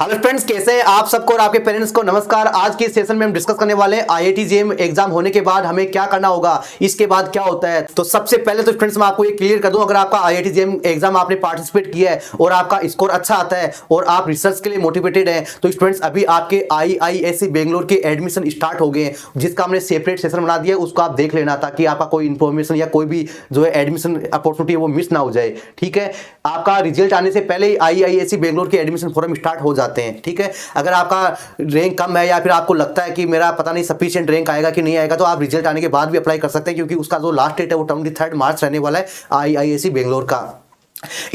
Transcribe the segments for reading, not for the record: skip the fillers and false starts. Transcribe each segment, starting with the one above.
Hello friends, कैसे हैं आप सबको और आपके पेरेंट्स को नमस्कार। आज की सेशन में हम डिस्कस करने वाले हैं आईआईटी जेईई एग्जाम होने के बाद हमें क्या करना होगा, इसके बाद क्या होता है। तो सबसे पहले तो फ्रेंड्स मैं आपको ये क्लियर कर दूं, अगर आपका आईआईटी जेईई एग्जाम आपने पार्टिसिपेट किया है और आपका स्कोर अच्छा आता है और आप रिसर्च के लिए मोटिवेटेड हैं, तो स्टूडेंट्स अभी आपके आईआईएससी बेंगलोर के एडमिशन स्टार्ट हो गए हैं, जिसका हमने सेपरेट सेशन बना दिया है। उसको आप देख लेना ताकि आपका कोई इन्फॉर्मेशन या कोई भी जो है एडमिशन अपॉर्चुनिटी है वो मिस ना हो जाए। ठीक है, आपका रिजल्ट आने से पहले ही आईआईएससी बेंगलोर के एडमिशन फॉर्म स्टार्ट हो जाते हैं। ठीक है, अगर आपका रैंक कम है या फिर आपको लगता है कि मेरा पता नहीं सफिशिएंट रैंक आएगा कि नहीं आएगा, तो आप रिजल्ट आने के बाद भी अप्लाई कर सकते हैं, क्योंकि उसका जो लास्ट डेट है वो 23 मार्च रहने वाला है आईआईएससी बेंगलोर का।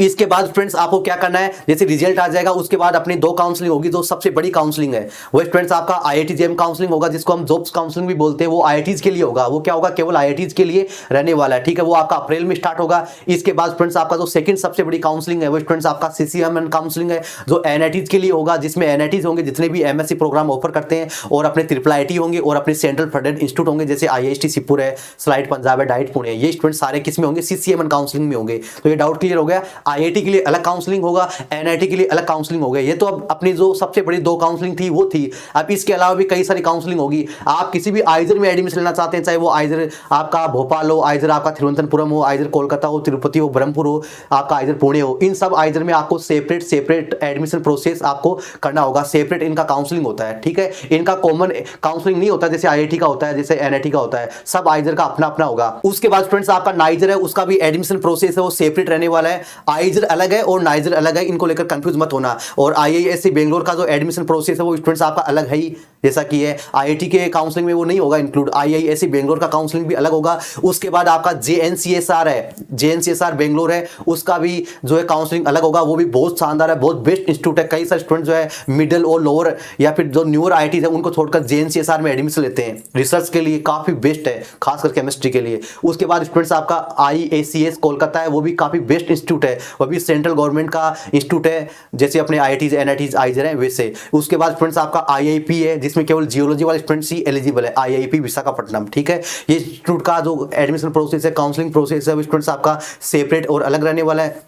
इसके बाद फ्रेंड्स आपको क्या करना है, जैसे रिजल्ट आ जाएगा उसके बाद अपनी दो काउंसलिंग होगी। जो सबसे बड़ी काउंसलिंग है वो फ्रेंड्स आपका आईआईटी जेईई काउंसलिंग होगा, जिसको हम जॉब्स काउंसलिंग भी बोलते हैं। वो आईआईटीज के लिए होगा। वो क्या होगा, केवल आईआईटीज के लिए रहने वाला है। ठीक है, वो आपका अप्रैल में स्टार्ट होगा। इसके बाद फ्रेंड्स आपका जो सेकंड सबसे बड़ी काउंसलिंग है वो फ्रेंड्स आपका सीसीएमएन काउंसलिंग है, जो एनआईटीज के लिए होगा, जिसमें एनआईटीज होंगे जितने भी एमएससी प्रोग्राम ऑफर करते हैं, और अपने ट्रिपल आईटी होंगे और अपने सेंट्रल फंडेड इंस्टीट्यूट होंगे, जैसे आईआईटी सिपुर है, स्लाइड पंजाब है, डाइट पुणे है। ये स्टूडेंट सारे किस में होंगे, सीसीएमएन काउंसलिंग में होंगे। तो ये डाउट क्लियर हो गया। आईआईटी के लिए अलग काउंसलिंग होगा, एनआईटी के लिए अलग काउंसलिंग होगा। ये तो अब अपनी जो सबसे बड़ी दो काउंसलिंग थी वो थी। अब इसके अलावा भी कई सारी काउंसलिंग होगी। आप किसी भी आइजर में एडमिशन लेना चाहते हैं, चाहे वो आइजर आपका भोपाल हो, आइजर आपका तिरुवनंतपुरम हो, आइजर कोलकाता हो, तिरुपति हो, ब्रह्मपुर हो, आपका आइजर पुणे हो, इन सब आइजर में आपको सेपरेट एडमिशन प्रोसेस आपको करना होगा। सेपरेट इनका काउंसलिंग होता है। ठीक है, इनका कॉमन काउंसलिंग नहीं होता जैसे आईआईटी का होता है, जैसे एनआईटी का होता है। सब आइजर का अपना अपना होगा। उसके बाद फ्रेंड्स आपका नाइजर है, उसका भी एडमिशन प्रोसेस है वो सेपरेट रहने वाला है। आइजर अलग है और नाइजर अलग है, इनको लेकर कंफ्यूज मत होना। और आईआईएससी बेंगलोर का जो एडमिशन प्रोसेस है वो स्टूडेंट्स आपका अलग है ही, जैसा कि है आईआईटी के काउंसलिंग में वो नहीं होगा इंक्लूड। आईआईएससी बेंगलोर का काउंसलिंग भी अलग होगा। उसके बाद आपका जेएनसीएसआर है, जेएनसीएसआर बेंगलोर है, उसका भी जो है काउंसलिंग अलग होगा। वो भी बहुत शानदार है, बहुत बेस्ट इंस्टीट्यूट है। कई सारे स्टूडेंट जो है मिडिल और लोअर या फिर जो न्यूअर आईआईटी है उनको छोड़कर जेएनसीएसआर में एडमिशन लेते हैं। रिसर्च के लिए काफी बेस्ट है, खासकर केमिस्ट्री के लिए। उसके बाद स्टूडेंट्स आपका आईएसीएस कोलकाता है, वो भी काफी बेस्ट इंस्टीट्यूट है, वो भी सेंट्रल गवर्नमेंट का इंस्टीट्यूट है, जैसे अपने आईआईटीज एनआईटीज आइजर हैं वैसे। उसके बाद फ्रेंड्स आपका आईआईपी है, जिसमें केवल जियोलॉजी वाले स्टूडेंट्स ही एलिजिबल है, आईआईपी विशाखापट्टनम। ठीक है, ये इंस्टीट्यूट का जो एडमिशन प्रोसेस है, काउंसलिंग प्रोसेस है, वो स्टूडेंट्स आपका सेपरेट और अलग रहने वाला है।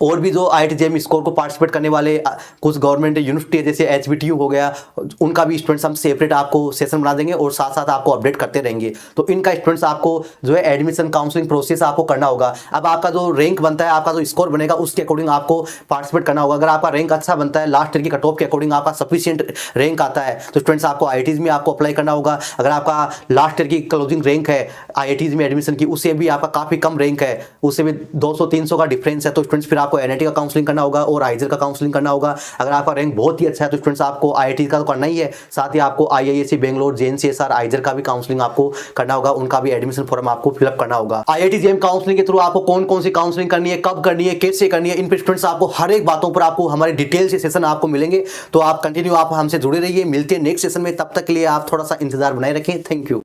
और भी जो आईआईटी जेईई स्कोर को पार्टिसिपेट करने वाले कुछ गवर्नमेंट यूनिवर्सिटी है, जैसे एचबीटीयू हो गया, उनका भी स्टूडेंट्स हम सेपरेट आपको सेशन बना देंगे और साथ साथ आपको अपडेट करते रहेंगे। तो इनका स्टूडेंट्स आपको जो है एडमिशन काउंसलिंग प्रोसेस आपको करना होगा। अब आपका जो रैंक बनता है, आपका जो स्कोर बनेगा उसके अकॉर्डिंग आपको पार्टिसिपेट करना होगा। अगर आपका रैंक अच्छा बनता है, लास्ट ईयर की कट ऑफ के अकॉर्डिंग आपका सफिशियंट रैंक आता है, तो स्टूडेंट्स आपको आईआईटीज में आपको अप्लाई करना होगा। अगर आपका लास्ट ईयर की क्लोजिंग रैंक है आईआईटीज में एडमिशन की, उससे भी आपका काफी कम रैंक है, उससे भी 200-300 का डिफरेंस है, तो स्टूडेंट्स फिर आपको एनआईटी का काउंसलिंग करना होगा और आइजर का काउंसलिंग करना होगा। अगर आपका रैंक बहुत ही अच्छा है तो स्टूडेंट्स आपको आईआईटी का तो करना ही है, साथ ही आपको आईआईएससी बेंगलोर, जेएनसीएसआर, आइजर का भी काउंसलिंग आपको करना होगा, उनका भी एडमिशन फॉर्म आपको फिलअप करना होगा। आईआईटी जेईई काउंसलिंग के थ्रू आपको कौन कौन सी काउंसलिंग करनी है, कब करनी है, कैसे करनी है, इन पे स्टूडेंट्स आपको हर एक बातों पर आपको हमारे डिटेल से सेशन आपको मिलेंगे। तो आप कंटिन्यू आप हमसे जुड़े रहिए। मिलते हैं नेक्स्ट सेशन में, तब तक के लिए आप थोड़ा सा इंतजार बनाए रखें। Thank you.